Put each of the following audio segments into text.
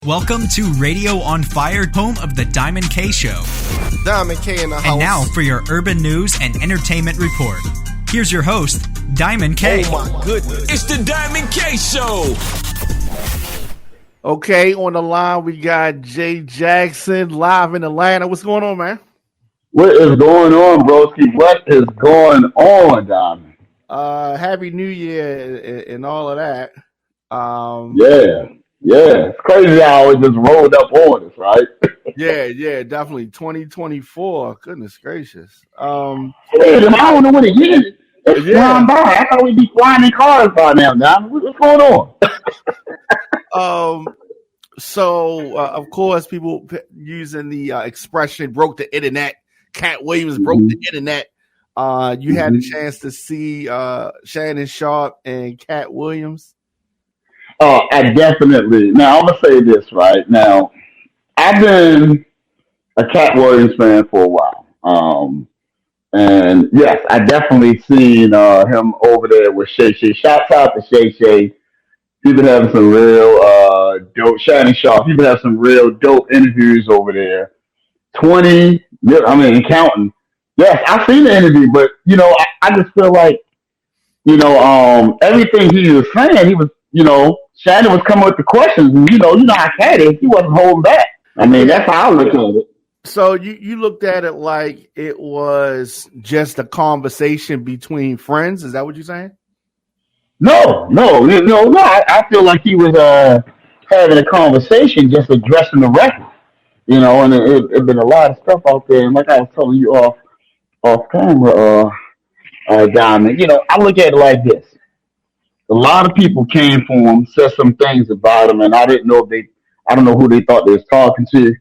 Welcome to Radio on Fire, home of the Diamond K Show. Diamond K in the house. And now for your urban news and entertainment report. Here's your host, Diamond K. Oh my goodness. It's the Diamond K Show. Okay, on the line we got Jay Jackson live in Atlanta. What's going on, man? What is going on, broski? What is going on, Diamond? Happy New Year and all of that. Yeah. It's crazy how it just rolled up on us, right? yeah, definitely. 2024. Goodness gracious. I don't know what it is. It's flying by. I thought we'd be flying in cars by now, Diamond. What's going on? So of course, people using the expression "broke the internet." Katt Williams broke the internet. You had a chance to see Shannon Sharpe and Katt Williams. I definitely. Now, I'm going to say this right now. I've been a Katt Williams fan for a while. And yes, I definitely seen him over there with Shay Shay. Shouts out to Shay Shay. He's been having some real dope. Shannon Sharpe. He's been having some real dope interviews over there. 20, and counting. Yes, I've seen the interview, but, I just feel like, everything he was saying, he was, Shannon was coming with the questions, and how Katt is, he wasn't holding back. I mean, that's how I look at it. So you looked at it like it was just a conversation between friends. Is that what you're saying? No. I feel like he was having a conversation, just addressing the record. And it been a lot of stuff out there. And like I was telling you off camera, Diamond, I look at it like this. A lot of people came for him, said some things about him, and I don't know who they thought they was talking to,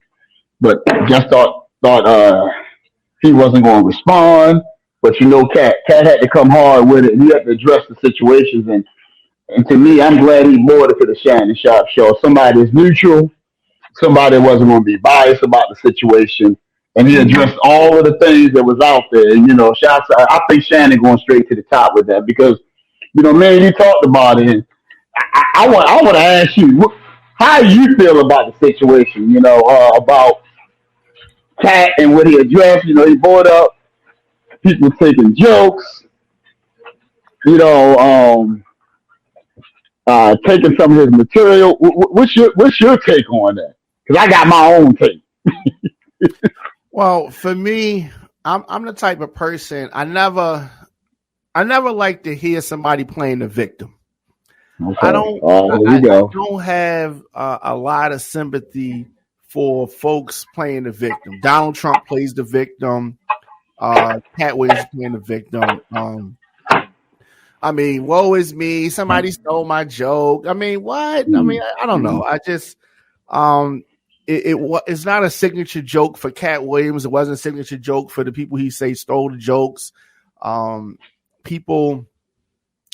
but just thought he wasn't going to respond. But Katt had to come hard with it, and he had to address the situations. And to me, I'm glad he brought it to the Shannon Sharpe show. Somebody that's neutral, somebody that wasn't going to be biased about the situation, and he addressed all of the things that was out there. And, I think Shannon going straight to the top with that because, man, you talked about it. And I want to ask you, how you feel about the situation, about Katt and what he addressed. He brought up people taking jokes, taking some of his material. What's your take on that? Because I got my own take. Well, for me, I'm the type of person I never like to hear somebody playing the victim. Okay. I don't have a lot of sympathy for folks playing the victim. Donald Trump plays the victim. Katt Williams playing the victim. Woe is me. Somebody stole my joke. What? I don't know. I just it's not a signature joke for Katt Williams. It wasn't a signature joke for the people he say stole the jokes. People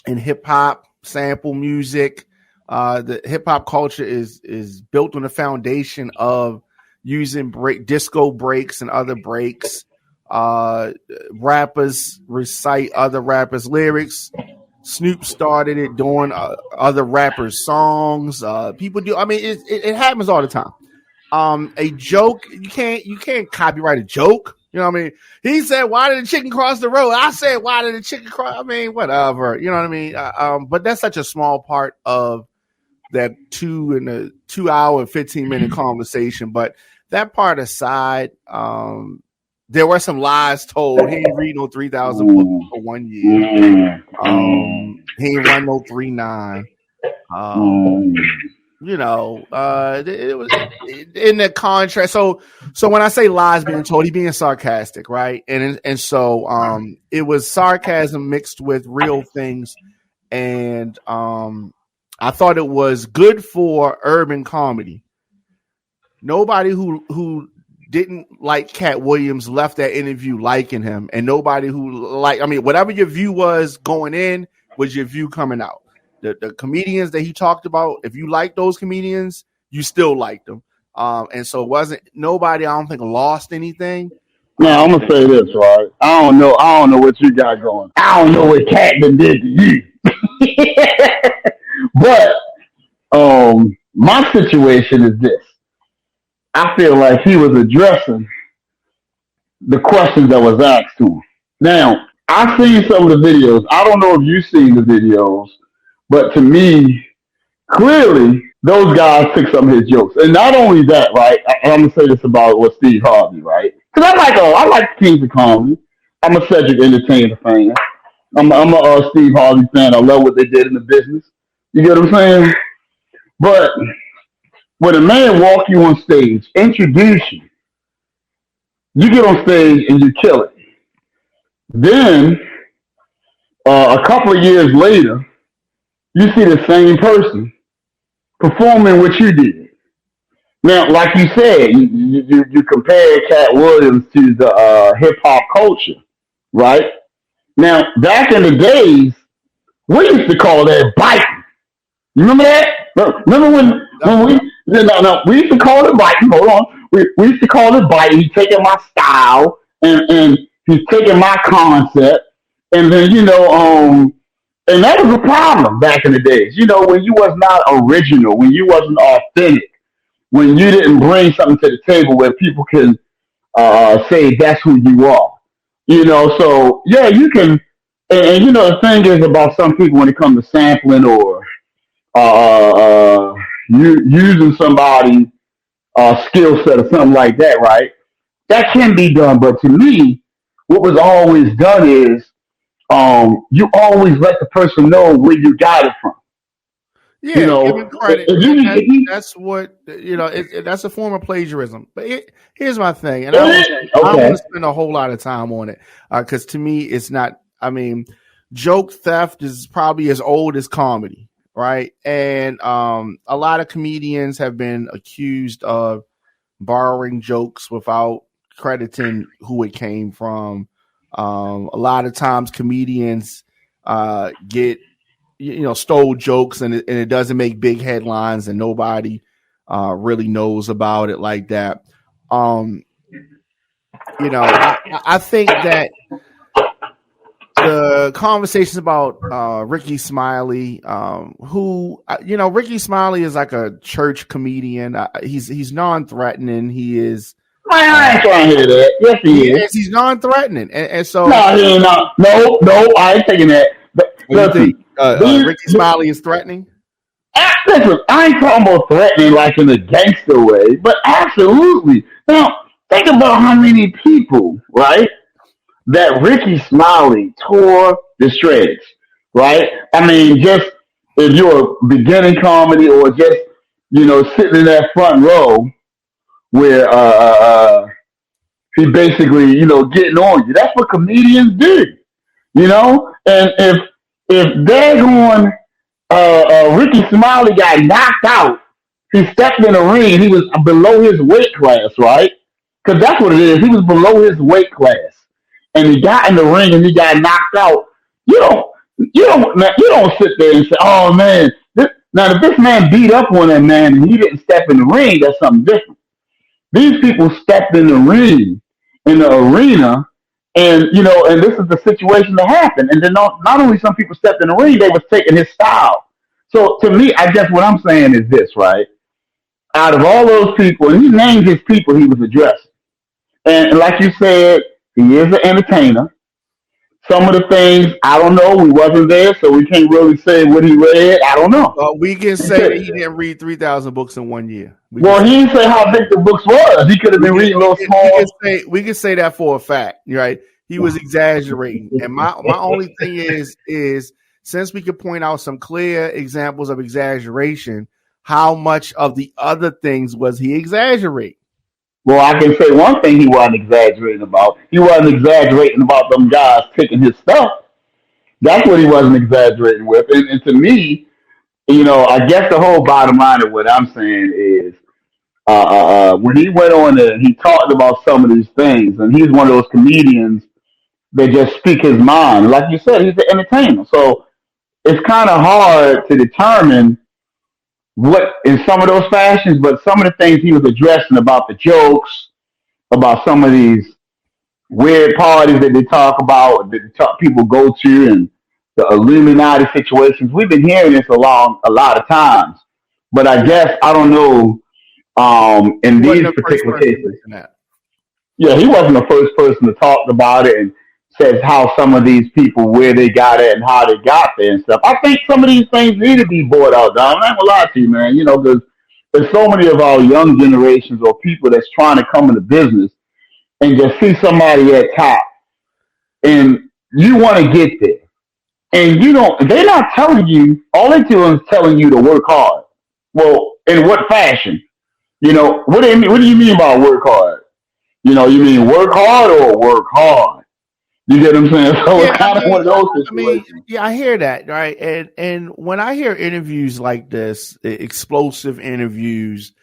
in hip hop, sample music. The hip hop culture is built on the foundation of using disco breaks and other breaks. Rappers recite other rappers' lyrics. Snoop started it doing other rappers' songs. People do. It happens all the time. A joke, you can't copyright a joke. He said, "Why did the chicken cross the road?" I said, "Why did the chicken cross?" Whatever. But that's such a small part of that 2 hour and 15-minute conversation. But that part aside, there were some lies told. He ain't read no 3,000 books for 1 year. He ain't run no 3.9. It was in the contrast. So when I say lies being told, he's being sarcastic, right? And so it was sarcasm mixed with real things, and I thought it was good for urban comedy. Nobody who didn't like Katt Williams left that interview liking him, and nobody who whatever your view was going in was your view coming out. The comedians that he talked about, if you like those comedians, you still liked them. And so it wasn't nobody, I don't think, lost anything. Now I'm gonna say this, right? I don't know what you got going. I don't know what Katt did to you. But My situation is this. I feel like he was addressing the questions that was asked to him. Now, I've seen some of the videos. I don't know if you've seen the videos, but to me, clearly, those guys took some of his jokes. And not only that, right? I'm gonna say this about what Steve Harvey, right? Because I like Kings of Comedy. I'm a Cedric Entertainer fan. I'm a Steve Harvey fan. I love what they did in the business. You get what I'm saying? But when a man walk you on stage, introduce you, you get on stage and you kill it. Then a couple of years later, you see the same person performing what you did. Now, like you said, you compare Katt Williams to the hip hop culture, right? Now, back in the days, we used to call that biting. You remember that? Remember when we used to call it biting. Hold on, we used to call it biting. He's taking my style and he's taking my concept, and then and that was a problem back in the days. When you was not original, when you wasn't authentic, when you didn't bring something to the table where people can say that's who you are. So yeah, you can. And the thing is about some people when it comes to sampling or using somebody's skill set or something like that, right? That can be done, but to me, what was always done is you always let the person know where you got it from. Yeah, give him credit. That's what that's a form of plagiarism. But here's my thing, and I don't want to spend a whole lot of time on it because to me, it's not. I mean, joke theft is probably as old as comedy, right? And a lot of comedians have been accused of borrowing jokes without crediting who it came from. A lot of times, comedians get stole jokes, and it doesn't make big headlines, and nobody really knows about it like that. I think that the conversations about Ricky Smiley, who Ricky Smiley is like a church comedian. He's non-threatening. He is. I ain't trying to hear that. Yes, he is. He's non-threatening, and so no, he ain't not. No, I ain't taking that. Ricky Smiley is threatening. Listen, I ain't talking about threatening like in a gangster way, but absolutely. Now, think about how many people, right, that Ricky Smiley tore the shreds, right? I mean, just if you're a beginning comedy or just, sitting in that front row where he basically, getting on you. That's what comedians do, And if daggone Ricky Smiley got knocked out, he stepped in the ring, he was below his weight class, right? Because that's what it is. He was below his weight class. And he got in the ring and he got knocked out. You don't sit there and say, "Oh man." Now, if this man beat up on that man and he didn't step in the ring, that's something different. These people stepped in the ring, in the arena, and and this is the situation that happened. And then not only some people stepped in the ring, they was taking his style. So to me, I guess what I'm saying is this, right? Out of all those people, and he named his people he was addressing. And like you said, he is an entertainer. Some of the things, I don't know. We wasn't there, so we can't really say what he read. I don't know. We can say that he didn't read 3,000 books in 1 year. He didn't say how big the books was. He could have been reading little small. We can say that for a fact, right? He was exaggerating. And my only thing is since we could point out some clear examples of exaggeration, how much of the other things was he exaggerating? Well, I can say one thing he wasn't exaggerating about. He wasn't exaggerating about them guys taking his stuff. That's what he wasn't exaggerating with. And to me, I guess the whole bottom line of what I'm saying is when he went on there, he talked about some of these things, and he's one of those comedians that just speak his mind. Like you said, he's an entertainer. So it's kind of hard to determine what in some of those fashions, but some of the things he was addressing about the jokes, about some of these weird parties that they talk about, that people go to, and the Illuminati situations. We've been hearing this a lot of times, But I guess I don't know. In these particular cases, yeah, he wasn't the first person to talk about it and says how some of these people where they got it and how they got there and stuff. I think some of these things need to be brought out, Dom. I'm not gonna lie to you, man. You know, because there's so many of our young generations or people that's trying to come into business and just see somebody at top, and you want to get there, and you don't. They're not telling you. All they're doing is telling you to work hard. Well, in what fashion? You know, what do you mean? What do you mean by work hard? You know, you mean work hard or work hard? You get what I'm saying? So it's kind of one of those situations. Yeah, I hear that, right? And when I hear interviews like this, explosive interviews,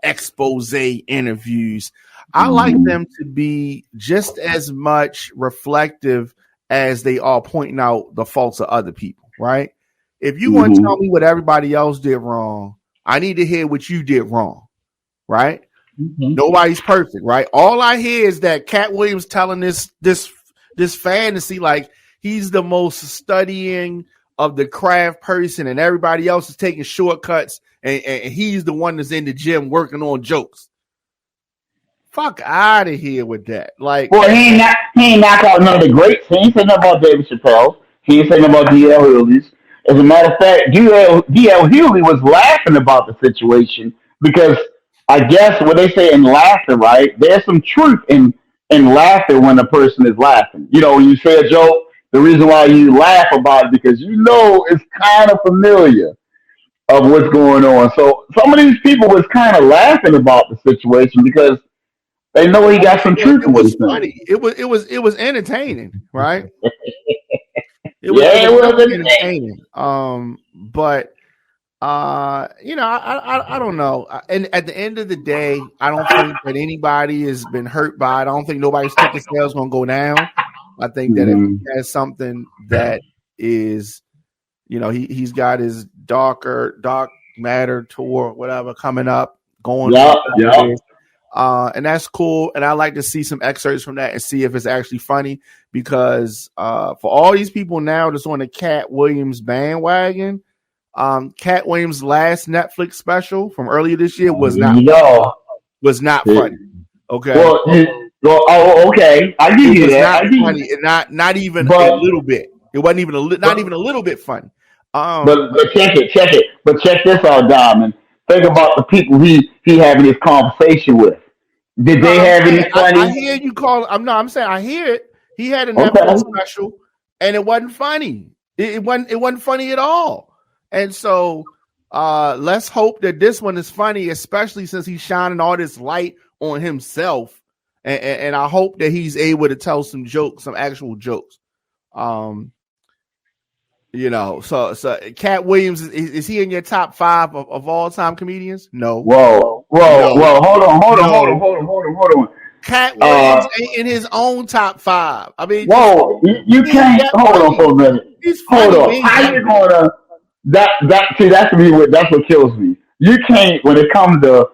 expose interviews, I like them to be just as much reflective as they are pointing out the faults of other people, right? If you want to tell me what everybody else did wrong, I need to hear what you did wrong. Right? Nobody's perfect, right? All I hear is that Katt Williams telling this fantasy like he's the most studying of the craft person and everybody else is taking shortcuts and he's the one that's in the gym working on jokes. Fuck out of here with that. Like, well, he ain't knock out none of the greats. He ain't saying about David Chappelle. He ain't saying about D.L. Hughley's. As a matter of fact, D.L. Hughley was laughing about the situation because I guess what they say in laughter, right? There's some truth in laughter when a person is laughing. You know, when you say a joke, the reason why you laugh about it because you know it's kind of familiar of what's going on. So some of these people was kind of laughing about the situation because they know he got some truth in what he's saying. It was entertaining, right? It was entertaining. But. You know, I don't know. And at the end of the day, I don't think that anybody has been hurt by it. I don't think nobody's ticket sales going to go down. I think that if he has something that is, you know, he's got his dark matter tour, whatever, coming up, going. And that's cool. And I like to see some excerpts from that and see if it's actually funny because for all these people now that's on the Katt Williams bandwagon, Katt Williams' last Netflix special from earlier this year was not funny. Okay. Okay. I give you that. Not funny. Not even a little bit. It wasn't even not even a little bit funny. But check it. But check this out, Diamond. Think about the people he having this conversation with. Did they have any funny? I hear you call. I'm saying I hear it. He had a Netflix special, and it wasn't funny. It wasn't funny at all. And so let's hope that this one is funny, especially since he's shining all this light on himself. And I hope that he's able to tell some jokes, some actual jokes. You know, so Katt Williams, is he in your top 5 of all time comedians? No. Whoa. Hold on. Katt Williams ain't in his own top 5. I mean, whoa, you can't hold on for a minute. Hold on. How you gonna? That's what kills me. You can't, when it comes to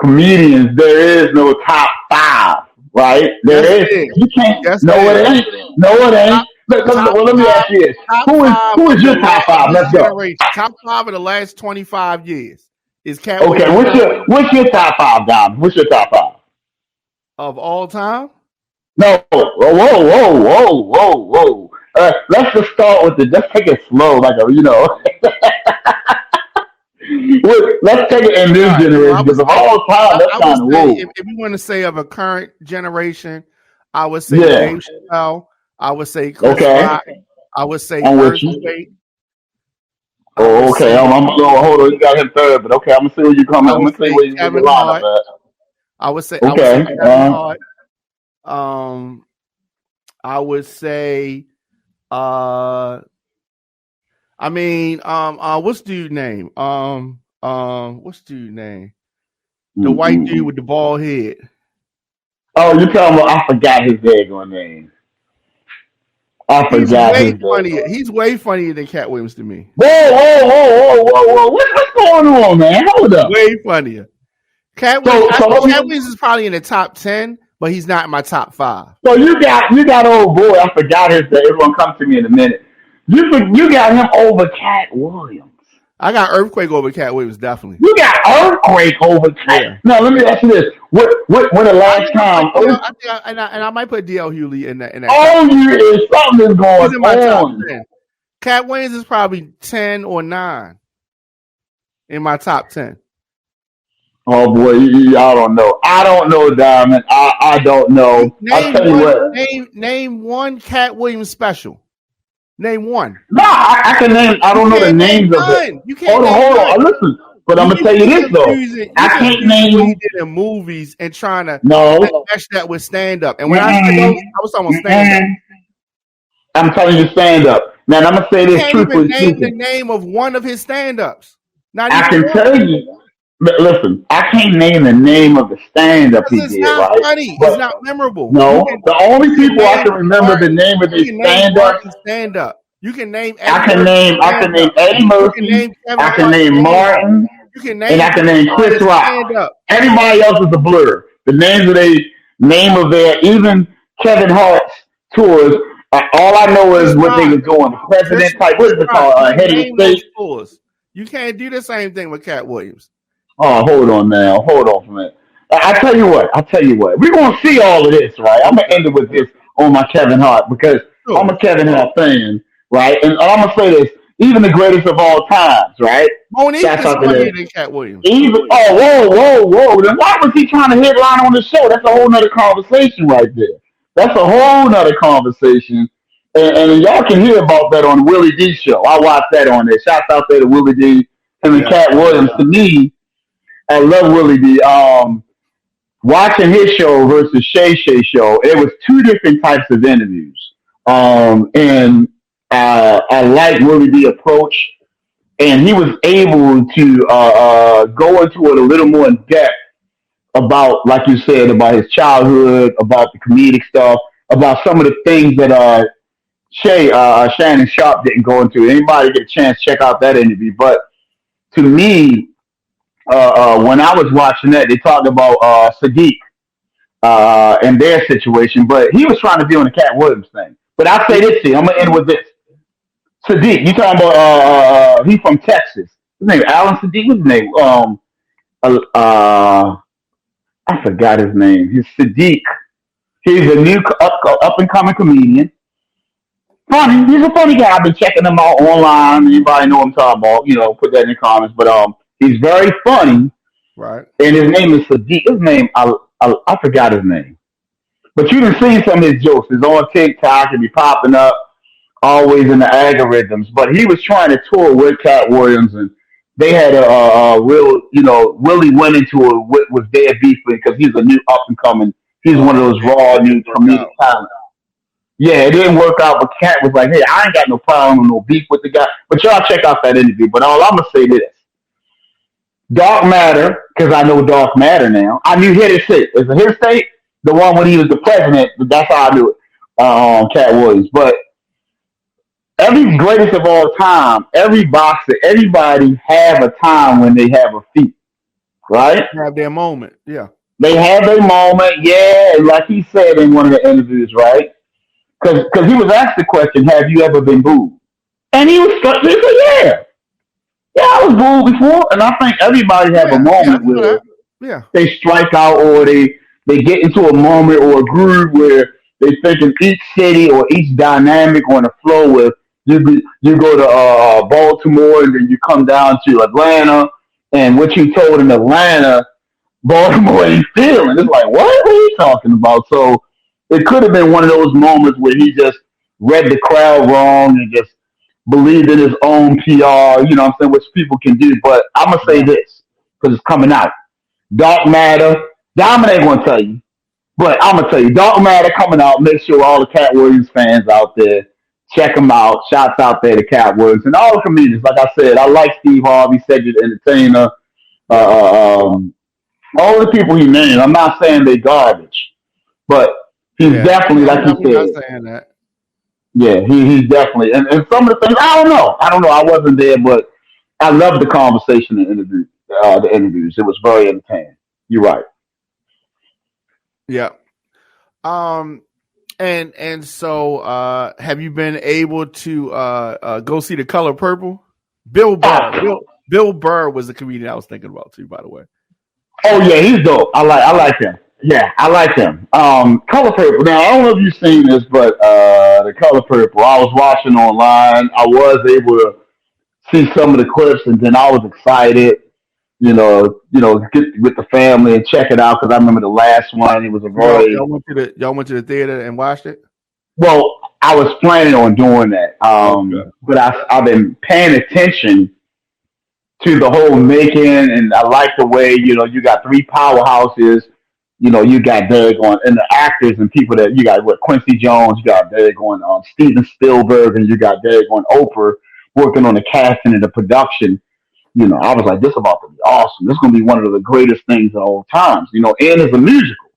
comedians, there is no top 5, right? You can't. It ain't. Let me ask you this: who is your top 5? Let's go. Top 5 of the last 25 years is Katt. Okay, what's your top 5, Dom? What's your top 5 of all time? No, whoa. Let's just start with let's take it slow, like let's take it in this generation because of all time, that's kind of low. If you want to say of a current generation, I would say Dave Chappelle. I would say Chris Rock. I would say Earthquake. Oh, okay. I'm gonna go. Hold on, you got him third, but okay, I'm gonna see where you come. I'm gonna see where you get the line of I would say. Okay. I would say. What's dude's name? What's dude's name? The white dude with the bald head. Oh, you're talking about? I forgot his daggone name. He's way funnier than Katt Williams to me. Whoa! What's going on, man? Hold up. Way funnier. Katt Williams is probably in the top 10, but he's not in my top 5. So you got old boy. I forgot his name. Everyone come to me in a minute. You got him over Katt Williams. I got Earthquake over Katt Williams, definitely. You got Earthquake over Katt. Yeah. Now let me ask you this: When the last time? I might put DL Hughley in that. Oh, you is something is going He's in my top on. 10. Katt Williams is probably 10 or 9 in my top 10. Oh boy, I don't know. I don't know, Diamond. I don't know. I'll tell you what. Name one Katt Williams special. Name one. No, I can name. I don't know the names of it. You can't Hold on. Listen, but I'm gonna tell you this though. I can't name what he did in movies and trying to match that with stand up. And when I said those, I was talking about stand up. I'm telling you, stand up. Now I'm gonna say this truthfully. Name the name of one of his stand ups. I can tell you. Listen, I can't name the name of the stand up he did. It's not funny. It's not memorable. No, the only people I can remember the name of his stand up. You can name. I can name Eddie Murphy. I can name Martin. And I can name Chris Rock. Everybody else is a blur. The names of even Kevin Hart's tours. All I know is what they were doing. The president type. What is it called? Head of state. You can't do the same thing with Katt Williams. Oh, hold on now. Hold on for a minute. I tell you what. We're going to see all of this, right? I'm going to end it with this on my Kevin Hart because I'm a Kevin Hart fan, right? And I'm going to say this. Even the greatest of all times, right? Monique is funnier than Katt Williams. Whoa. Then why was he trying to headline on the show? That's a whole nother conversation right there. That's a whole nother conversation. And y'all can hear about that on Willie D show. I watched that on there. Shouts out there to Willie D and Katt Williams. To me, I love Willie D. Watching his show versus Shay show, it was two different types of interviews. And I like Willie D approach, and he was able to go into it a little more in depth about, like you said, about his childhood, about the comedic stuff, about some of the things that Shannon Sharp didn't go into. Anybody get a chance, check out that interview. But to me, when I was watching that, they talked about Sadiq and their situation, but he was trying to be on the Katt Williams thing. But I'll say this to you, I'm going to end with this. Sadiq, you talking about, he's from Texas. His name Alan Sadiq, what's his name? I forgot his name. He's Sadiq. He's a new up-and-coming comedian. Funny. He's a funny guy. I've been checking him out online. Anybody know what I'm talking about, put that in the comments. But he's very funny. Right. And his name is Sadiq. His name, I forgot his name. But you done seen some of his jokes. It's on TikTok and be popping up always in the algorithms. But he was trying to tour with Katt Williams, and they had a real, Willie went into it with their beef because he's a new up-and-coming. He's one of those raw new comedic talent. Yeah, it didn't work out, but Katt was like, hey, I ain't got no problem or no beef with the guy. But y'all check out that interview. But all I'm going to say this. Dark Matter, because I know Dark Matter now. I knew Hit State. Is it Hit State? The one when he was the president. That's how I knew it. Katt Williams. But every greatest of all time, every boxer, everybody have a time when they have a feat. Right? They have their moment. Yeah. They have their moment. Yeah. Like he said in one of the interviews, right? Because he was asked the question, have you ever been booed? And he said, yeah. Yeah, I was booed before. And I think everybody have a moment where they strike out or they get into a moment or a groove where they think in each city or each dynamic on the flow where you go to Baltimore and then you come down to Atlanta and what you told in Atlanta, Baltimore ain't feeling. It's like, what are you talking about? So it could have been one of those moments where he just read the crowd wrong and just believed in his own PR, you know what I'm saying, which people can do. But I'm going to say this, because it's coming out. Dark Matter, Diamond ain't going to tell you, but I'm going to tell you, Dark Matter coming out. Make sure all the Katt Williams fans out there, check him out. Shouts out there to Katt Williams. And all the comedians, like I said, I like Steve Harvey, Cedric the Entertainer, all the people he named. I'm not saying they garbage, but he's definitely, like you said. I'm not saying that. Yeah, he's definitely. And some of the things, I don't know. I wasn't there, but I loved the conversation and the interviews. It was very entertaining. You're right. Yeah. And so have you been able to go see The Color Purple? Bill Burr. Bill Burr was the comedian I was thinking about too, by the way. Oh yeah, he's dope. I like him. Yeah, I like him. Color Purple. Now I don't know if you've seen this, but the Color Purple. I was watching online. I was able to see some of the clips, and then I was excited. Get with the family and check it out because I remember the last one. It was a very. Y'all went to the theater and watched it. Well, I was planning on doing that, but I've been paying attention to the whole making, and I like the way you got three powerhouses. You got Dagon and the actors and people that you got Quincy Jones, you got Dagon, Steven Spielberg, and you got Dagon Oprah working on the casting and the production. I was like, this is about to be awesome. This is going to be one of the greatest things of all times. And it's a musical.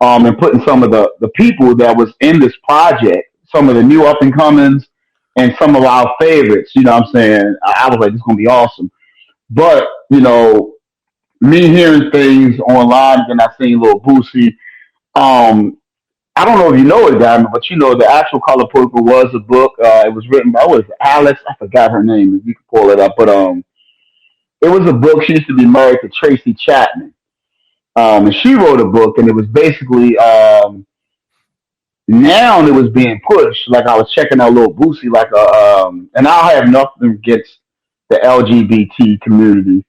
And putting some of the people that was in this project, some of the new up and comings, and some of our favorites. You know what I'm saying? I was like, this is going to be awesome. But me hearing things online, and I seen little Boosie. I don't know if you know it, Diamond, but the actual Color Purple was a book. It was written by Alice. I forgot her name. If you can pull it up, but it was a book. She used to be married to Tracy Chapman, and she wrote a book, and it was basically now it was being pushed. Like I was checking out little Boosie, and I have nothing against the LGBT community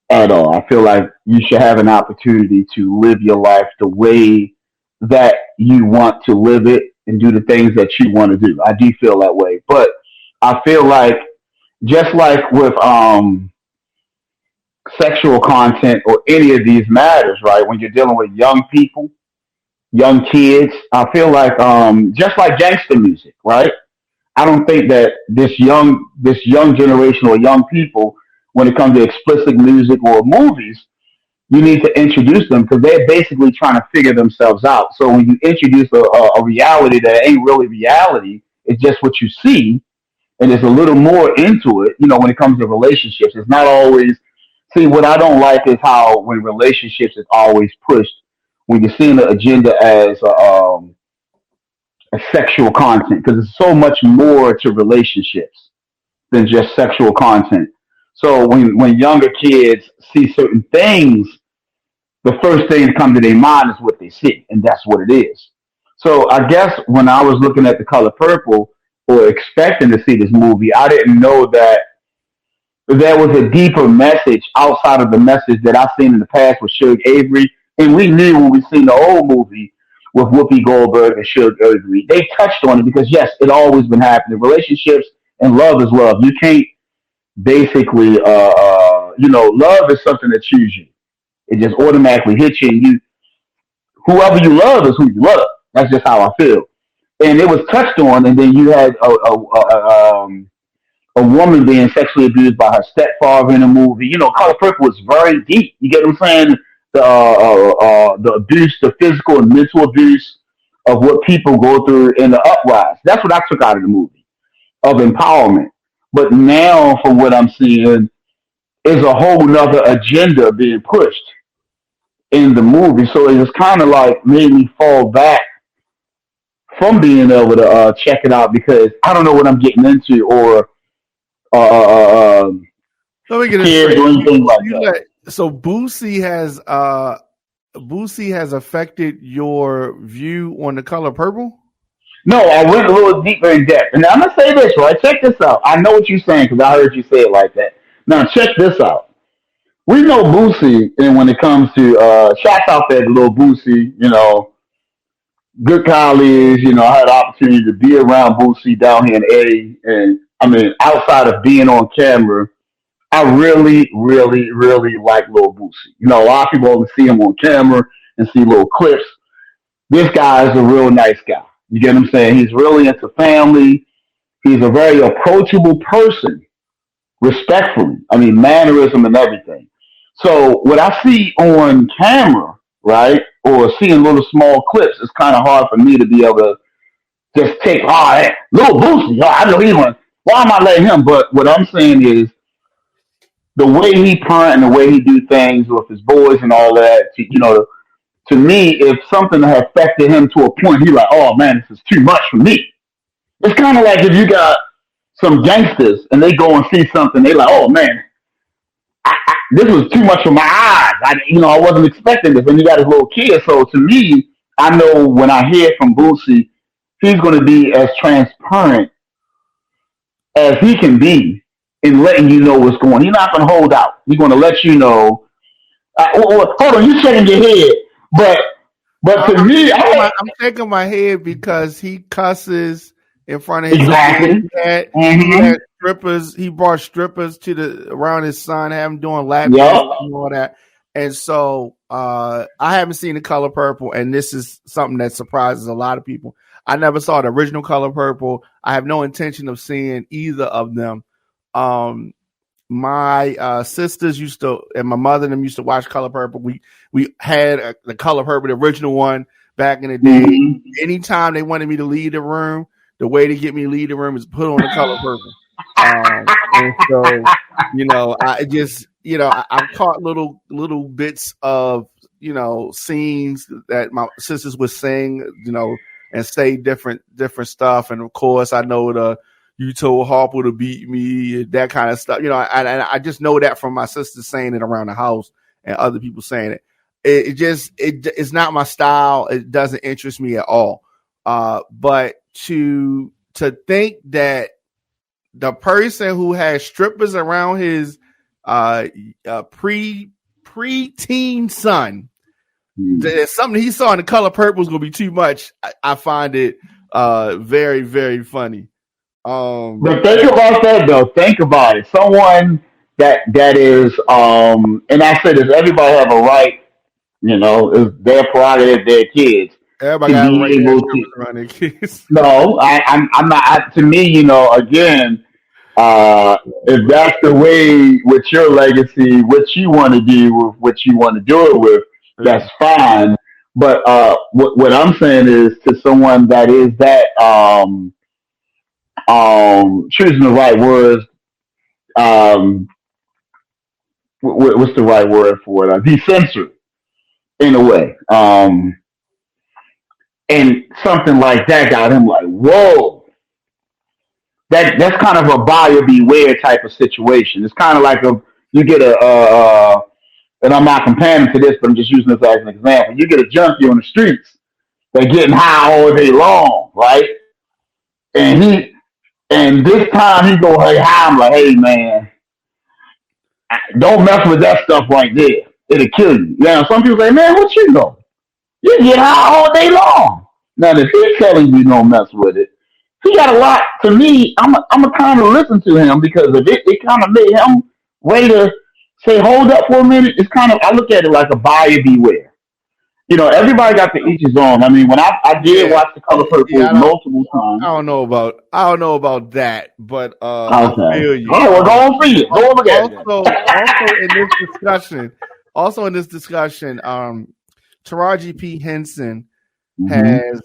at all. I feel like you should have an opportunity to live your life the way that you want to live it and do the things that you want to do. I do feel that way. But I feel like just like with sexual content or any of these matters, right? When you're dealing with young people, young kids, I feel like just like gangster music, right? I don't think that this young generation or young people, when it comes to explicit music or movies, you need to introduce them because they're basically trying to figure themselves out. So when you introduce a reality that ain't really reality, it's just what you see, and there's a little more into it, when it comes to relationships. It's not always, see, what I don't like is how when relationships is always pushed, when you're seeing the agenda as a sexual content, because there's so much more to relationships than just sexual content. So when younger kids see certain things, the first thing that comes to their mind is what they see, and that's what it is. So I guess when I was looking at The Color Purple or expecting to see this movie, I didn't know that there was a deeper message outside of the message that I've seen in the past with Suge Avery. And we knew when we seen the old movie with Whoopi Goldberg and Suge Avery, they touched on it because, yes, it always been happening. Relationships and love is love. You can't basically, love is something that chooses you. It just automatically hits you, and whoever you love is who you love. That's just how I feel. And it was touched on, and then you had a woman being sexually abused by her stepfather in a movie. Color Purple was very deep. You get what I'm saying? The abuse, the physical and mental abuse of what people go through in the uprise. That's what I took out of the movie, of empowerment. But now, from what I'm seeing, is a whole nother agenda being pushed in the movie. So it just kind of like made me fall back from being able to check it out because I don't know what I'm getting into or let me get it or anything like that. So Boosie has affected your view on The Color Purple? No, I went a little deeper in depth. And I'm going to say this, right? Check this out. I know what you're saying because I heard you say it like that. Now, check this out. We know Boosie, and when it comes to, shouts out there to little Boosie, good colleagues, I had the opportunity to be around Boosie down here in A. And, I mean, outside of being on camera, I really, really, really like Lil Boosie. A lot of people only see him on camera and see little clips. This guy is a real nice guy. You get what I'm saying? He's really into family. He's a very approachable person, respectfully. I mean, mannerism and everything. So what I see on camera, right, or seeing little small clips, it's kind of hard for me to be able to just take, Lil Boosie, I know he won. Why am I letting him? But what I'm saying is, the way he parent and the way he do things with his boys and all that, to me, if something had affected him to a point, he's like, oh man, this is too much for me. It's kind of like if you got some gangsters and they go and see something. They like, oh man, this was too much for my eyes. I wasn't expecting this. And he got his little kid. So to me, I know when I hear from Boosie, he's going to be as transparent as he can be in letting you know what's going on. He's not going to hold out. He's going to let you know. Hold on, you shaking your head. But to me, I'm shaking my head because he cusses in front of his exactly. He had strippers. He brought strippers around his son, have him doing lap dances and all that. And so I haven't seen The Color Purple, and this is something that surprises a lot of people. I never saw the original Color Purple. I have no intention of seeing either of them. My sisters used to, and my mother and them used to watch Color Purple. We had the Color Purple, the original one, back in the day. Mm-hmm. Anytime they wanted me to leave the room, the way to get me to leave the room is put on The Color Purple. And so, I just, I've caught little bits of, scenes that my sisters would sing, and say different stuff. And of course, I know you told Harper to beat me, that kind of stuff. I just know that from my sisters saying it around the house and other people saying it. It's not my style. It doesn't interest me at all. But to think that the person who has strippers around his preteen son, that something he saw in The Color Purple is going to be too much. I find it very, very funny. But think about that though. Think about it. Someone that is, and I say this: everybody have a right. It's their prerogative, their kids. Everybody have a right to around their kids. No, I'm not. To me, again, if that's the way with your legacy, what you want to do with what you want to do it with, that's fine. But what I'm saying is to someone that is that choosing the right words, what's the right word for it? Decensored in a way. And something like that got him like, whoa. That's kind of a buyer beware type of situation. It's kind of like you get and I'm not comparing to this, but I'm just using this as an example. You get a junkie on the streets, they're getting high all day long, right? And this time he go, hey, high. I'm like, hey man, don't mess with that stuff right there. It'll kill you. Some people say, man, what you know? You get high all day long. Now, if he's telling you don't mess with it, he got a lot. To me, I'm a kind of listen to him because of it kind of made him way to say, hold up for a minute. It's kind of, I look at it like a buyer beware. Everybody got to each his own. I mean, when I did watch The Color Purple multiple times. I don't know about that, but okay. I feel you. All right, well, go on for you. Go on again. Also in this discussion, Taraji P. Henson has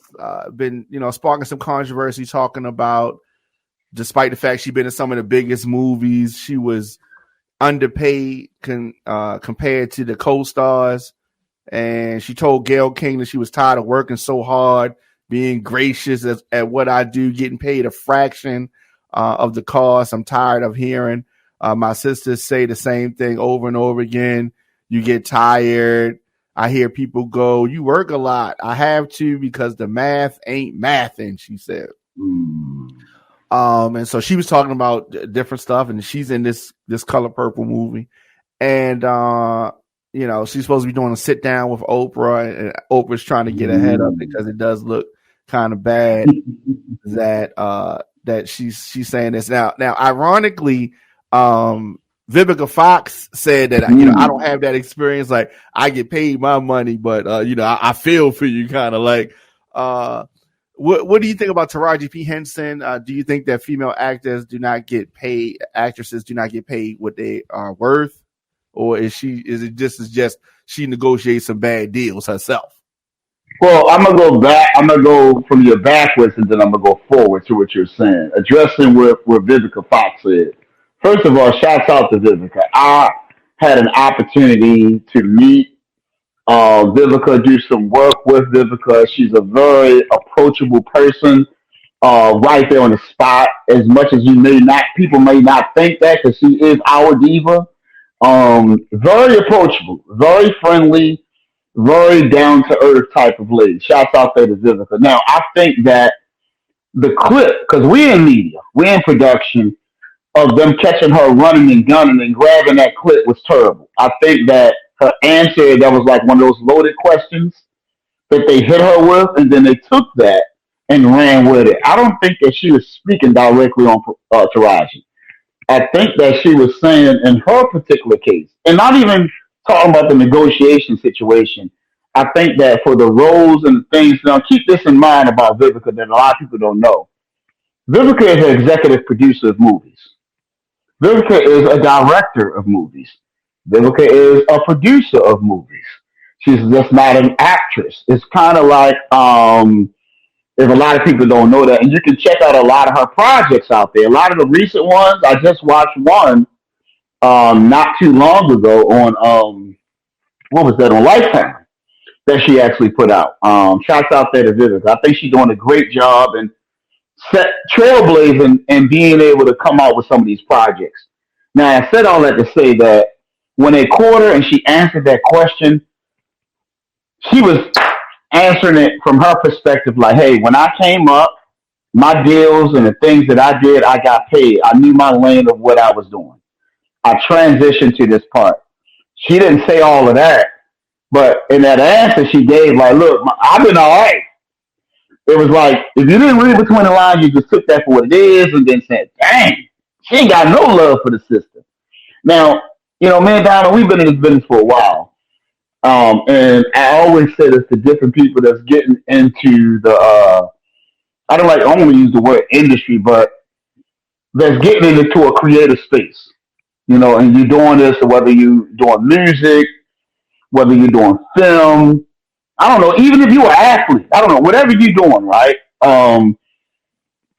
been, sparking some controversy, talking about, despite the fact she's been in some of the biggest movies, she was underpaid compared to the co-stars. And she told Gayle King that she was tired of working so hard, being gracious at what I do, getting paid a fraction of the cost. I'm tired of hearing my sisters say the same thing over and over again. You get tired. I hear people go, you work a lot. I have to because the math ain't mathing, she said. And so she was talking about different stuff, and she's in this Color Purple movie. And she's supposed to be doing a sit down with Oprah, and Oprah's trying to get ahead of it because it does look kind of bad that she's saying this now. Ironically, Vivica Fox said that I don't have that experience. Like, I get paid my money, but I feel for you, kind of like. What do you think about Taraji P. Henson? Do you think that female actresses do not get paid what they are worth? Or is it just she negotiates some bad deals herself? Well, I'm gonna go back. I'm gonna go from your backwards, and then I'm gonna go forward to what you're saying. Addressing what Vivica Fox said. First of all, shouts out to Vivica. I had an opportunity to meet Vivica, do some work with Vivica. She's a very approachable person. right there on the spot. As much as people may not think that because she is our diva. Very approachable, very friendly, very down to earth type of lady. Shouts out there to Vivica. Now, I think that the clip, because we're in media, we're in production, of them catching her running and gunning and grabbing that clip was terrible. I think that her answer, that was like one of those loaded questions that they hit her with, and then they took that and ran with it. I don't think that she was speaking directly on Taraji. I think that she was saying in her particular case, and not even talking about the negotiation situation. I think that for the roles and things, now keep this in mind about Vivica that a lot of people don't know. Vivica is an executive producer of movies. Vivica is a director of movies. Vivica is a producer of movies. She's just not an actress. It's kind of like, if a lot of people don't know that, and you can check out a lot of her projects out there. A lot of the recent ones, I just watched one not too long ago on, what was that, on Lifetime, that she actually put out. Shouts out there to Vivica. I think she's doing a great job and trailblazing and being able to come out with some of these projects. Now, I said all that to say that when they caught her and she answered that question, she was answering it from her perspective like, hey, when I came up, my deals and the things that I did, I got paid. I knew my lane of what I was doing. I transitioned to this part. She didn't say all of that, but in that answer she gave, like, look, I've been all right. It was like, if you didn't read between the lines, you just took that for what it is and then said, dang, she ain't got no love for the system. Now, me and Donna, we've been in this business for a while. And I always say this to different people that's getting into the, I don't want to use the word industry, but that's getting into a creative space, and you're doing this, whether you're doing music, whether you're doing film, I don't know, even if you're an athlete, I don't know, whatever you're doing, right?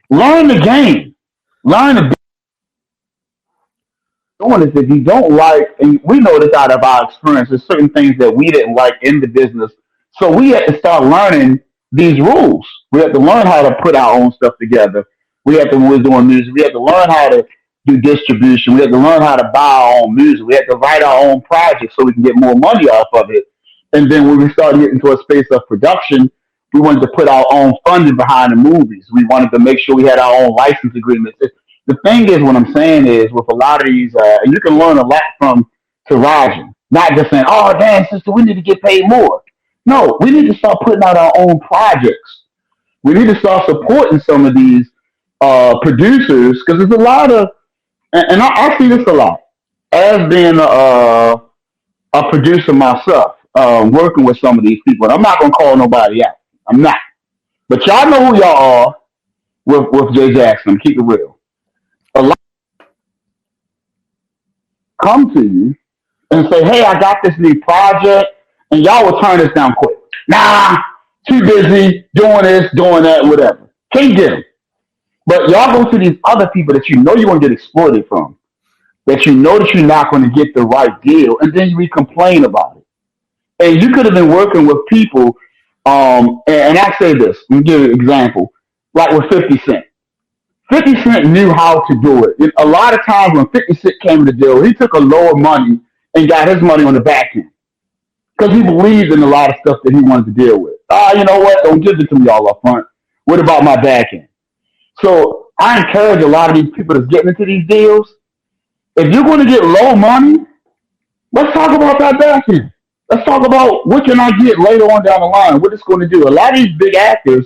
Learn the game. Learn the doing this. If you don't like, and we know this out of our experience, there's certain things that we didn't like in the business. So we had to start learning these rules. We had to learn how to put our own stuff together. We had to, when we were doing music, we had to learn how to do distribution. We had to learn how to buy our own music. We had to write our own projects so we can get more money off of it. And then when we started getting into a space of production, we wanted to put our own funding behind the movies. We wanted to make sure we had our own license agreements. The thing is, what I'm saying is, with a lot of these, and you can learn a lot from Taraji, not just saying, oh, damn, sister, we need to get paid more. No, we need to start putting out our own projects. We need to start supporting some of these producers, because there's a lot of, and I see this a lot, as being a producer myself. Working with some of these people. And I'm not going to call nobody out. I'm not. But y'all know who y'all are with Jay Jackson. Keep it real. A lot come to you and say, hey, I got this new project, and y'all will turn this down quick. Nah, too busy doing this, doing that, whatever. Can't get them. But y'all go to these other people that you know you're going to get exploited from, that you know that you're not going to get the right deal, and then you complain about it. And you could have been working with people, and I say this, let me give you an example, like with 50 Cent. 50 Cent knew how to do it. A lot of times when 50 Cent came to the deal, he took a lower money and got his money on the back end. Because he believed in a lot of stuff that he wanted to deal with. You know what? Don't give it to me all up front. What about my back end? So I encourage a lot of these people that's getting into these deals. If you're going to get low money, let's talk about that back end. Let's talk about what can I get later on down the line, what it's going to do. A lot of these big actors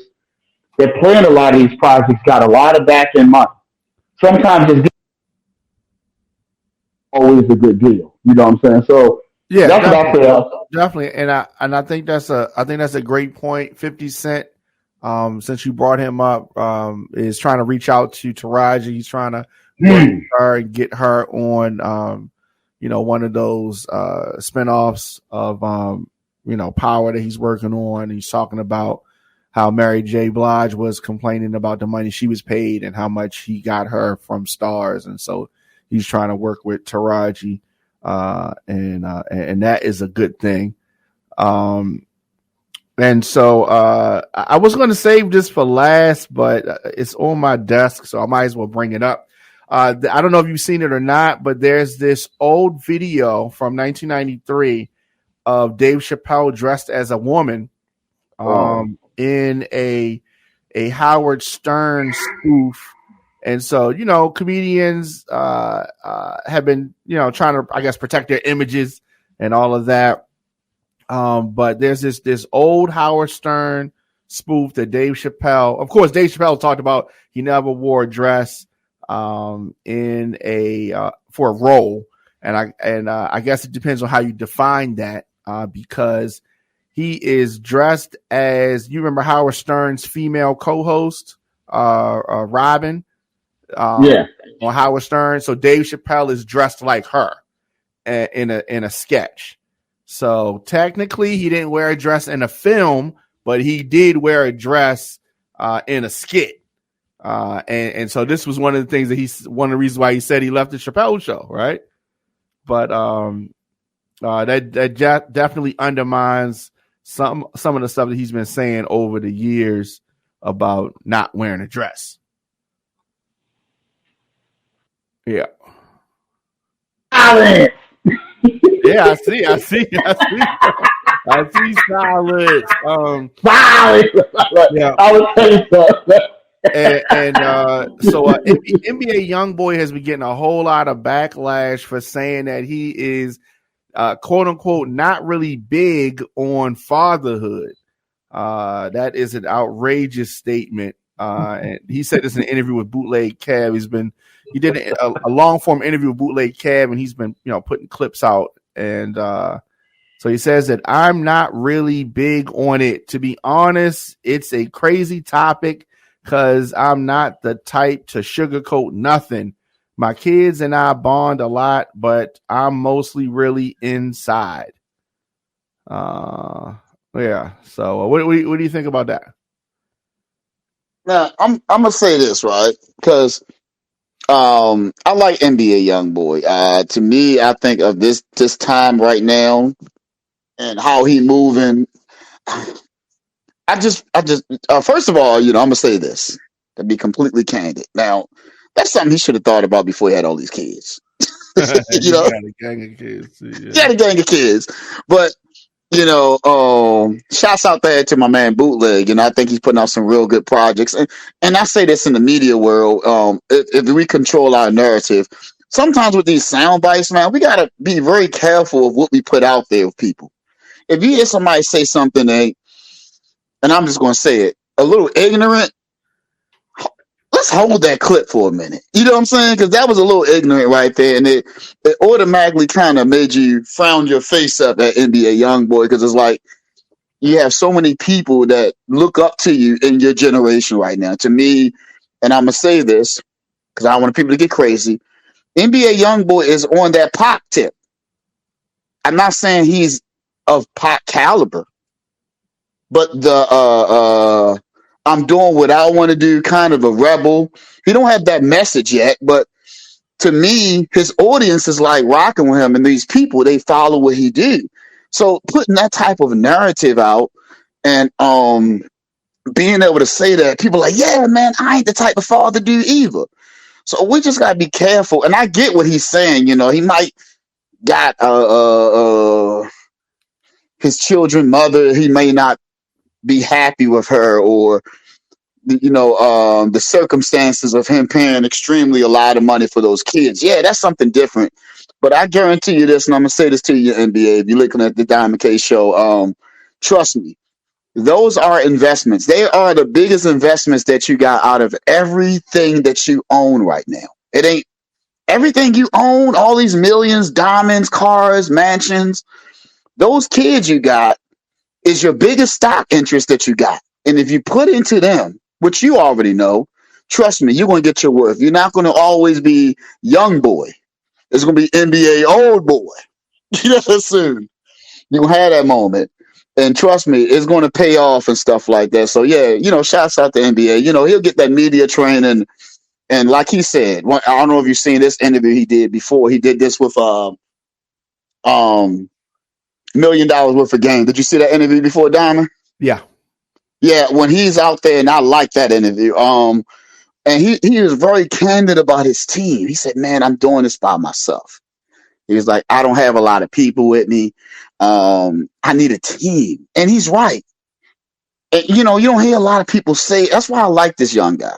that play in a lot of these projects got a lot of back-end money. Sometimes it's always a good deal. You know what I'm saying? So yeah, that's definitely, what I feel. definitely. And I think that's a great point. 50 Cent, since you brought him up, is trying to reach out to Taraji. He's trying to work with her and get her on one of those spinoffs of Power that he's working on. He's talking about how Mary J. Blige was complaining about the money she was paid and how much he got her from Stars, and so he's trying to work with Taraji, and that is a good thing. And so I was going to save this for last, but it's on my desk, so I might as well bring it up. I don't know if you've seen it or not, but there's this old video from 1993 of Dave Chappelle dressed as a woman in a Howard Stern spoof. And so, comedians have been, trying to, I guess, protect their images and all of that. But there's this old Howard Stern spoof that Dave Chappelle, of course, Dave Chappelle talked about he never wore a dress for a role. And I guess it depends on how you define that, because he is dressed as, you remember Howard Stern's female co-host, Robin, on Howard Stern. So Dave Chappelle is dressed like her in a sketch. So technically he didn't wear a dress in a film, but he did wear a dress in a skit. And so this was one of the things that one of the reasons why he said he left the Chappelle show, right? But that definitely undermines some of the stuff that he's been saying over the years about not wearing a dress. Yeah. Silence. Yeah, I see silence. Silence. Yeah. I was saying so. So NBA YoungBoy has been getting a whole lot of backlash for saying that he is quote unquote not really big on fatherhood. That is an outrageous statement. And he said this in an interview with Bootleg Kev. He did a long form interview with Bootleg Kev, and he's been putting clips out. And so he says that I'm not really big on it. To be honest, it's a crazy topic because I'm not the type to sugarcoat nothing. My kids and I bond a lot, but I'm mostly really inside. Yeah. So what do you think about that? Now I'm gonna say this, right? Because I like NBA YoungBoy. To me, I think of this time right now and how he moving. I just first of all, I'm gonna say this to be completely candid. Now, that's something he should have thought about before he had all these kids. He got a gang of kids. Yeah. He had a gang of kids, but shouts out there to my man Bootleg. I think he's putting out some real good projects. And I say this in the media world, if we control our narrative, sometimes with these sound bites, man, we gotta be very careful of what we put out there with people. If you hear somebody say something, and I'm just gonna say it, a little ignorant, let's hold that clip for a minute. You know what I'm saying? Because that was a little ignorant right there, and it automatically kind of made you frown your face up at NBA YoungBoy, because it's like you have so many people that look up to you in your generation right now. To me, and I'm gonna say this because I don't want people to get crazy, NBA YoungBoy is on that Pac tip. I'm not saying he's of Pac caliber, but the I'm doing what I want to do, kind of a rebel. He don't have that message yet, but to me, his audience is like rocking with him, and these people, they follow what he do. So putting that type of narrative out and being able to say that, people are like, yeah, man, I ain't the type of father dude either. So we just gotta be careful. And I get what he's saying. He might got his children's mother. He may not be happy with her, or the circumstances of him paying extremely a lot of money for those kids. Yeah, that's something different. But I guarantee you this, and I'm gonna say this to you, NBA, if you're looking at the Diamond K show, trust me, those are investments. They are the biggest investments that you got out of everything that you own right now. It ain't everything you own, all these millions, diamonds, cars, mansions. Those kids you got is your biggest stock interest that you got. And if you put into them, which you already know, trust me, you're going to get your worth. You're not going to always be young boy. It's going to be NBA old boy. Soon. You'll have that moment. And trust me, it's going to pay off and stuff like that. So, yeah, shouts out to NBA. He'll get that media training. And like he said, I don't know if you've seen this interview he did before. He did this with $1 million worth of game. Did you see that interview before, Diamond? Yeah. Yeah, when he's out there, and I like that interview. And he was very candid about his team. He said, "Man, I'm doing this by myself." He was like, "I don't have a lot of people with me. I need a team," and he's right. And, you don't hear a lot of people say. That's why I like this young guy.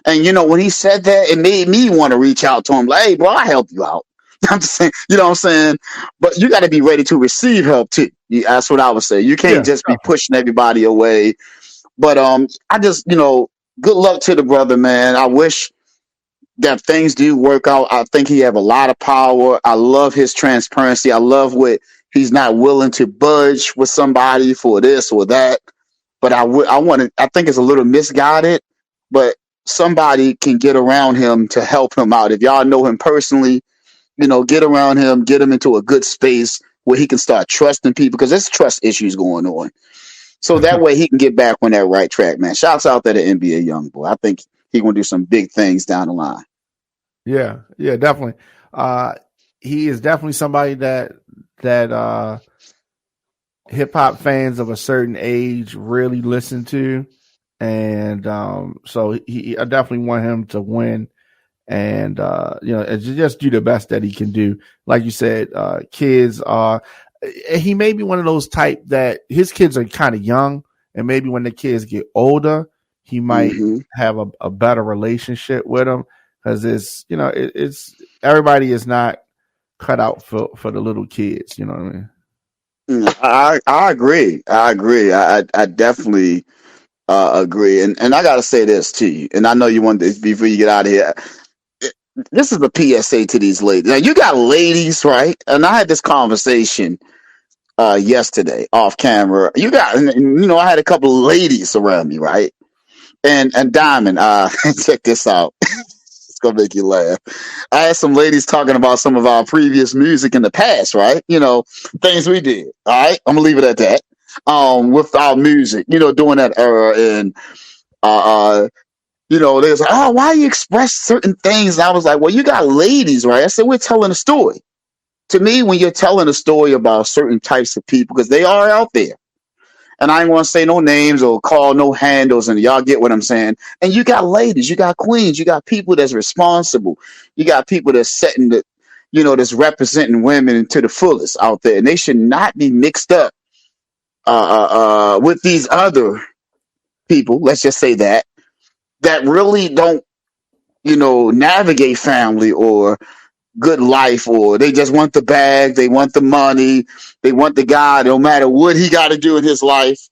And when he said that, it made me want to reach out to him. Like, "Hey, bro, I help you out." I'm just saying, you know what I'm saying? But you got to be ready to receive help too. That's what I would say. You can't just be pushing everybody away. But I just, good luck to the brother, man. I wish that things do work out. I think he have a lot of power. I love his transparency. I love what he's not willing to budge with somebody for this or that. But I think it's a little misguided, but somebody can get around him to help him out. If y'all know him personally, get around him, get him into a good space where he can start trusting people, because there's trust issues going on. So that way he can get back on that right track, man. Shouts out to the NBA young boy. I think he's going to do some big things down the line. Yeah, definitely. He is definitely somebody that hip hop fans of a certain age really listen to. And so I definitely want him to win. And, just do the best that he can do. Like you said, kids are, he may be one of those type that his kids are kind of young, and maybe when the kids get older, he might have a better relationship with them, because it's everybody is not cut out for the little kids. You know what I mean? I agree. I definitely agree. And I got to say this to you, and I know you want this before you get out of here. This is a PSA to these ladies. Now, you got ladies, right? And I had this conversation yesterday off camera. I had a couple of ladies around me, right? And Diamond, check this out. It's gonna make you laugh. I had some ladies talking about some of our previous music in the past, right? Things we did. All right, I'm gonna leave it at that. With our music, during that era, and they was like, "Oh, why you express certain things?" And I was like, "Well, you got ladies, right?" I said, "We're telling a story." To me, when you're telling a story about certain types of people, because they are out there, and I ain't want to say no names or call no handles, and y'all get what I'm saying. And you got ladies, you got queens, you got people that's responsible, you got people that's setting the, that's representing women to the fullest out there, and they should not be mixed up with these other people. Let's just say that really don't, navigate family or good life, or they just want the bag, they want the money, they want the guy, no matter what he got to do in his life,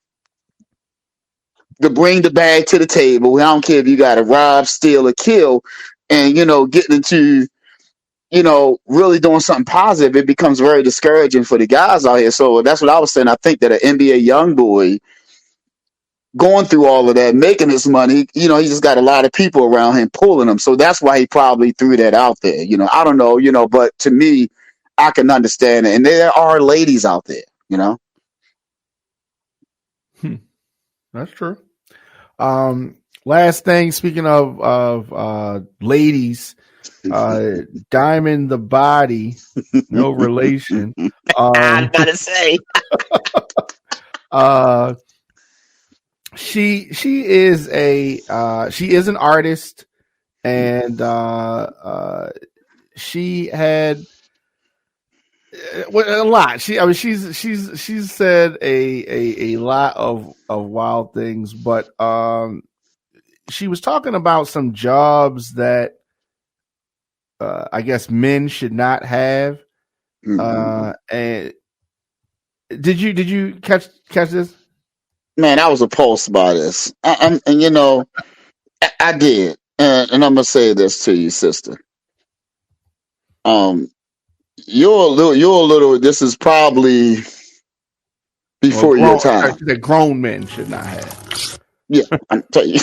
to bring the bag to the table. I don't care if you got to rob, steal, or kill, and getting into really doing something positive. It becomes very discouraging for the guys out here. So that's what I was saying. I think that an NBA young boy going through all of that, making his money, he just got a lot of people around him pulling him. So that's why he probably threw that out there. I don't know, but to me, I can understand it. And there are ladies out there, That's true. Last thing, speaking of ladies, Diamond the Body, no relation. I was about to say. She is an artist, and she had a lot. She's said a lot of wild things, but she was talking about some jobs that I guess men should not have. And did you catch this? Man, I was repulsed by this, and I did, and I'm gonna say this to you, sister. You're a little. This is probably before your time. That grown men should not have. Yeah, I'm telling you.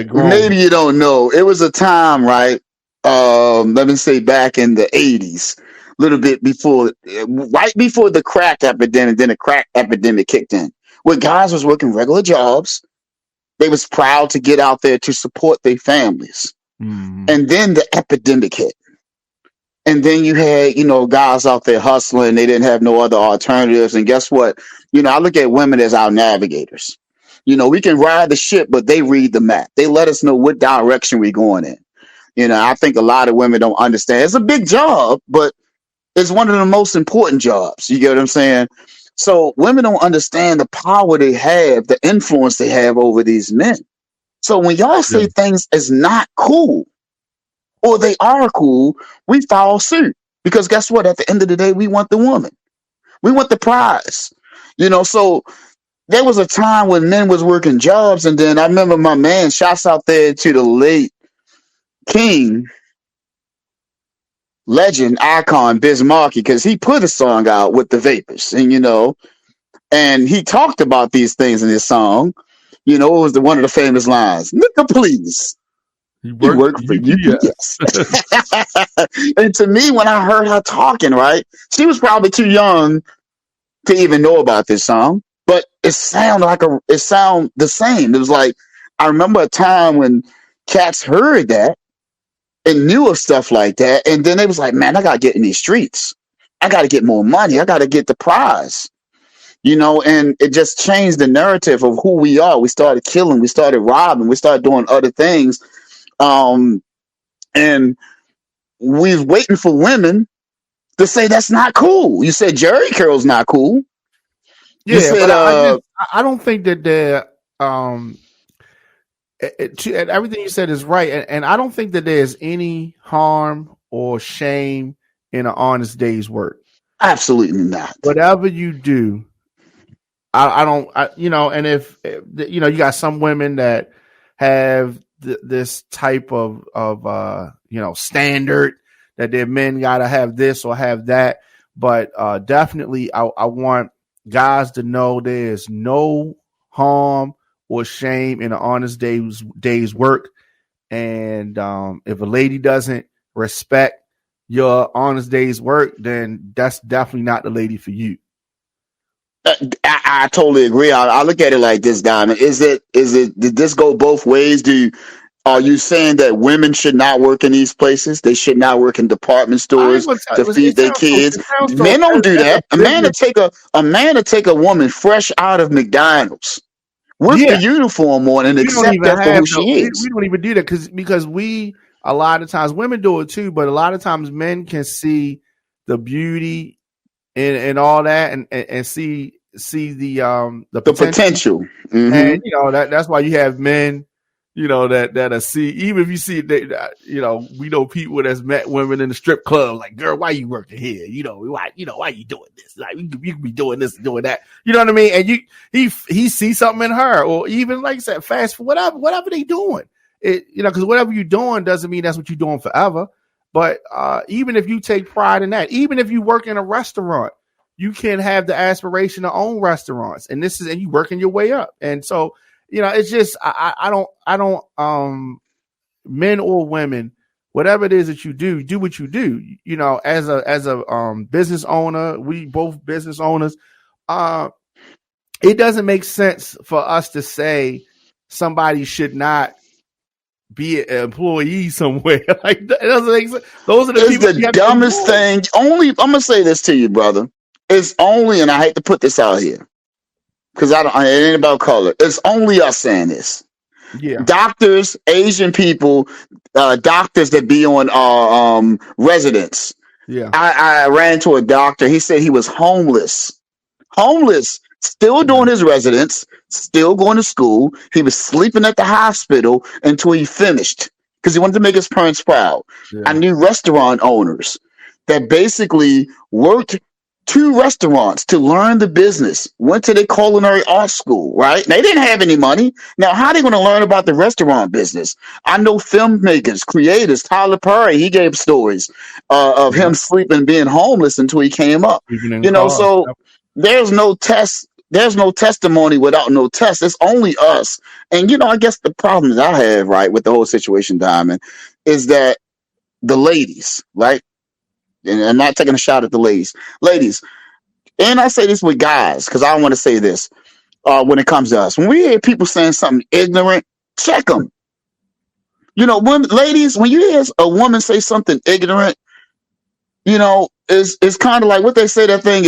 Grown. Maybe you don't know. It was a time, right? Let me say back in the 80s. Little bit before, right before the crack epidemic, then the crack epidemic kicked in, where guys was working regular jobs. They was proud to get out there to support their families. And then the epidemic hit. And then you had, guys out there hustling. They didn't have no other alternatives. And guess what? I look at women as our navigators. We can ride the ship, but they read the map. They let us know what direction we're going in. I think a lot of women don't understand. It's a big job, but it's one of the most important jobs. You get what I'm saying? So women don't understand the power they have, the influence they have over these men. So when y'all say things is not cool or they are cool, we follow suit. Because guess what? At the end of the day, we want the woman. We want the prize. So there was a time when men was working jobs, and then I remember my man, shouts out there to the late King, legend, icon, Biz Markie, because he put a song out with the Vapors, and he talked about these things in his song. It was one of the famous lines, "Nigga, please. You work for UPS." And to me, when I heard her talking, right, she was probably too young to even know about this song, but it sounded the same. It was like, I remember a time when cats heard that and knew of stuff like that, and then they was like, man, I gotta get in these streets. I gotta get more money. I gotta get the prize. And it just changed the narrative of who we are. We started killing, we started robbing, we started doing other things. And we was waiting for women to say that's not cool. You said Jerry curl's not cool. Yeah, said, but I don't think that they're everything you said is right, and I don't think that there's any harm or shame in an honest day's work. Absolutely not. Whatever you do, I don't. And if you got some women that have this type of standard that their men gotta have this or have that, but definitely I want guys to know there's no harm or shame in an honest day's work. And if a lady doesn't respect your honest day's work, then that's definitely not the lady for you. I totally agree. I look at it like this, Diamond. Did this go both ways? Are you saying that women should not work in these places? They should not work in department stores to feed their kids. Men don't do that. A man to take a woman fresh out of McDonald's, work the uniform on, and accept that for who she is. We don't even do that because we, a lot of times, women do it too, but a lot of times men can see the beauty and all that, and see the potential. Mm-hmm. And that's why you have men that see, even if you see that, we know people that's met women in the strip club, like, girl, why you working here? Why you doing this? Like, you can be doing this and doing that. You know what I mean? And he sees something in her, or even, like I said, fast food, whatever they doing. Because whatever you're doing doesn't mean that's what you're doing forever. But even if you take pride in that, even if you work in a restaurant, you can have the aspiration to own restaurants, and you working your way up. And so, it's just, I don't, men or women, whatever it is that you do what you do. As a business owner, we both business owners. It doesn't make sense for us to say somebody should not be an employee somewhere. Like, it doesn't make sense. Those are the dumbest thing. I'm gonna say this to you, brother. It's only, and I hate to put this out here, because it ain't about color. It's only us saying this. Yeah. Doctors, Asian people, doctors that be on residents. Yeah. I ran into a doctor. He said he was homeless, still doing his residence, still going to school. He was sleeping at the hospital until he finished because he wanted to make his parents proud. Yeah. I knew restaurant owners that basically worked 2 restaurants to learn the business, went to their culinary art school, right? They didn't have any money. Now, how are they going to learn about the restaurant business? I know filmmakers, creators, Tyler Perry, he gave stories of him sleeping, being homeless until he came up. So there's no test. There's no testimony without no test. It's only us. And, I guess the problem that I have, right, with the whole situation, Diamond, is that the ladies, right? And I'm not taking a shot at the ladies. Ladies, and I say this with guys, because I don't want to say this when it comes to us. When we hear people saying something ignorant, check them. Ladies, when you hear a woman say something ignorant, it's kind of like what they say, that thing,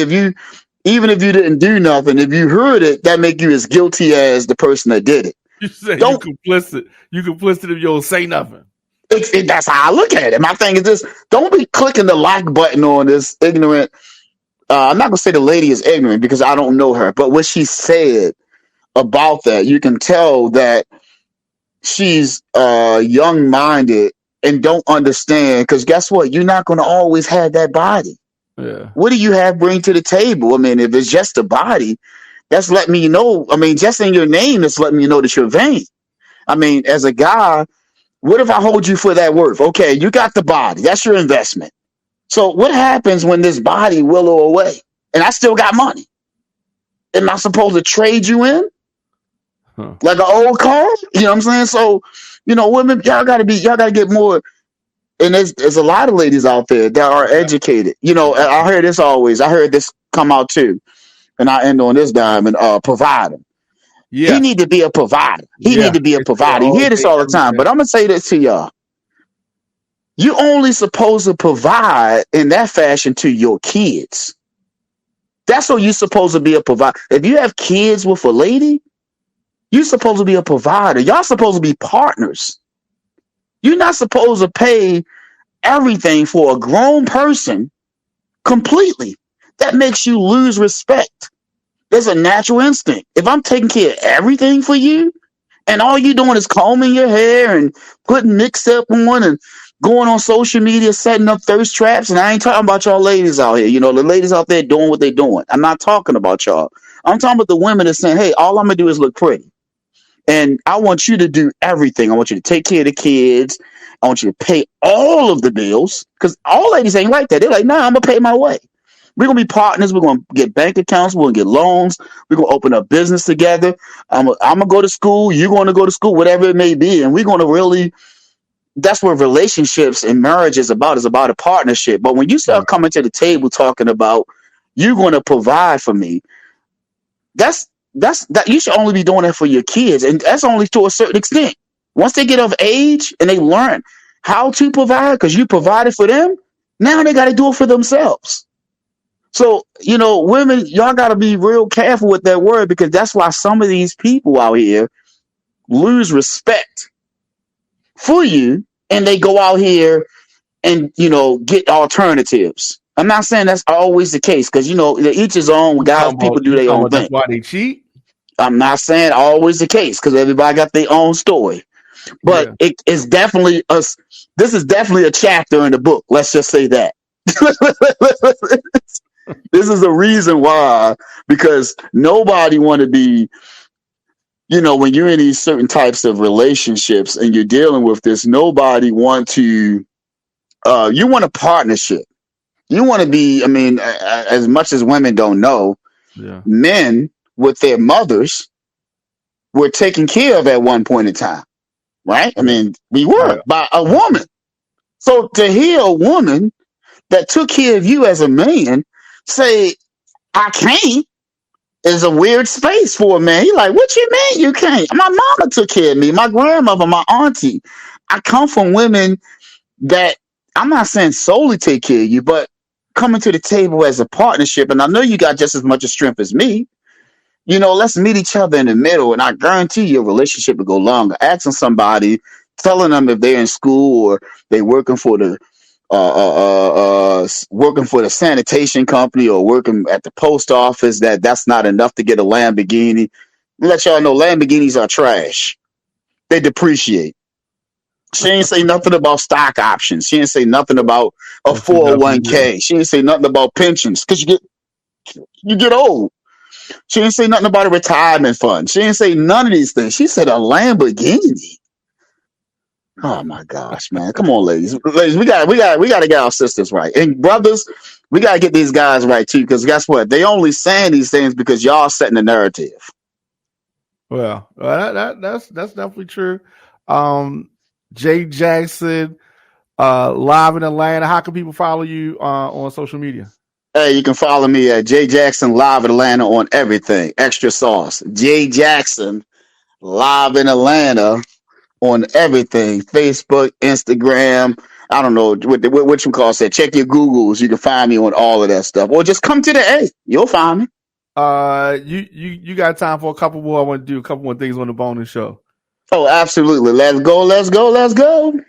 even if you didn't do nothing, if you heard it, that make you as guilty as the person that did it. You say Don't, you complicit. You complicit if you don't say nothing. that's how I look at it. My thing is this: don't be clicking the like button on this ignorant. I'm not gonna say the lady is ignorant because I don't know her, but what she said about that, you can tell that she's young-minded and don't understand. Because guess what? You're not gonna always have that body. Yeah. What do you have bring to the table? I mean, if it's just a body, that's letting me know. I mean, just in your name, that's letting you know that you're vain. I mean, as a guy, what if I hold you for that worth? Okay, you got the body. That's your investment. So what happens when this body willow away and I still got money? Am I supposed to trade you in? Like an old car? You know what I'm saying? So, women, y'all gotta get more. And there's a lot of ladies out there that are educated. I hear this always. I heard this come out too. And I end on this diamond, provider. Yeah. He need to be a provider. He need to be a provider. You hear this all the time, but I'm gonna say this to y'all. You only supposed to provide in that fashion to your kids. That's what you're supposed to be a provider. If you have kids with a lady, you're supposed to be a provider. Y'all supposed to be partners. You're not supposed to pay everything for a grown person completely. That makes you lose respect. There's a natural instinct. If I'm taking care of everything for you, and all you doing is combing your hair and putting mix-up on and going on social media, setting up thirst traps, and I ain't talking about y'all ladies out here. The ladies out there doing what they're doing. I'm not talking about y'all. I'm talking about the women that saying, hey, all I'm going to do is look pretty. And I want you to do everything. I want you to take care of the kids. I want you to pay all of the bills. Because all ladies ain't like that. They're like, nah, I'm going to pay my way. We're going to be partners. We're going to get bank accounts. We're going to get loans. We're going to open up business together. I'm going to go to school. You're going to go to school, whatever it may be. And we're going to really, that's what relationships and marriage is about a partnership. But when you start coming to the table talking about, you're going to provide for me, that you should only be doing that for your kids. And that's only to a certain extent. Once they get of age and they learn how to provide, because you provided for them, now they got to do it for themselves. So, women, y'all got to be real careful with that word, because that's why some of these people out here lose respect for you, and they go out here and, get alternatives. I'm not saying that's always the case, because, each his own. Guys, people do their own thing. That's why they cheat? I'm not saying always the case, because everybody got their own story. But it's definitely us. This is definitely a chapter in the book. Let's just say that. This is the reason why, because nobody want to be, when you're in these certain types of relationships and you're dealing with this, nobody want to, you want a partnership. You want to be, as much as women don't know, men with their mothers were taken care of at one point in time, right? We were by a woman. So to hear a woman that took care of you as a man say, I can't, is a weird space for a man. He's like, what you mean you can't? My mama took care of me, my grandmother, my auntie. I come from women that, I'm not saying solely take care of you, but coming to the table as a partnership. And I know you got just as much strength as me. Let's meet each other in the middle, and I guarantee your relationship will go longer. Asking somebody, telling them if they're in school or they working for the sanitation company or working at the post office, that's not enough to get a Lamborghini. Let y'all know Lamborghinis are trash. They depreciate. She ain't say nothing about stock options. She ain't say nothing about a 401k. She ain't say nothing about pensions, because you get old. She didn't say nothing about a retirement fund. She didn't say none of these things. She said a Lamborghini. Oh my gosh, man! Come on, ladies, we got to get our sisters right, and brothers, we got to get these guys right too. Because guess what? They only saying these things because y'all setting the narrative. Well, that's definitely true. Jay Jackson, live in Atlanta. How can people follow you on social media? Hey, you can follow me at Jay Jackson Live in Atlanta on everything. Extra sauce. Jay Jackson Live in Atlanta on everything. Facebook, Instagram. I don't know what you call that. Check your Googles. You can find me on all of that stuff. Or just come to the A. You'll find me. You got time for a couple more? I want to do a couple more things on the bonus show. Oh, absolutely. Let's go.